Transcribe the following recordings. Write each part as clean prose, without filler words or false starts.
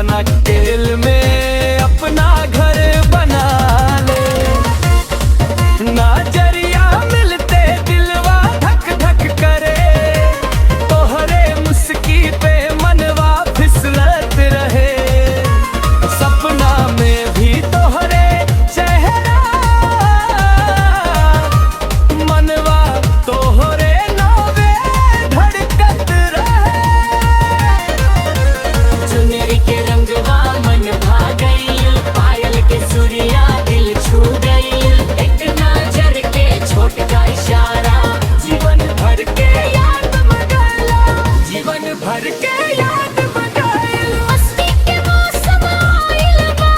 बना के दिल में अपना घर बना ले। नजरिया मिलते दिलवा धक धक करे, तोहरे मुस्की पे मनवा फिसलत रहे। सपना में भी तोहरे चेहरा, मनवा तोहरे नावे धड़कत रहे। चुनरी के रंगवा मन भा गई, पायल के सुरिया दिल छू गई। एक नजर के छोटा इशारा जीवन भर के याद मगला, जीवन भर के याद मगल। मस्ती के मौसम आइल बा,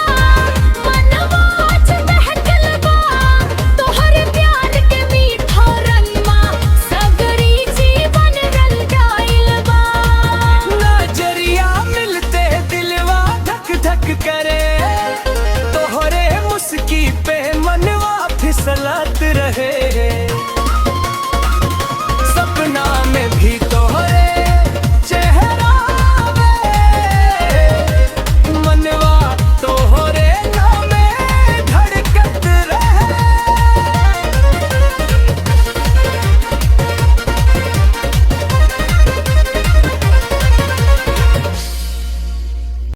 मनवा आज बहकल बा। तोहरे प्यार के मीठा रंगमा सगरी जीवन रल गइल बा। नजरिया मिलते दिलवा धक धक करे, तोहरे मुस्की पे मनवा फिसलत रहे।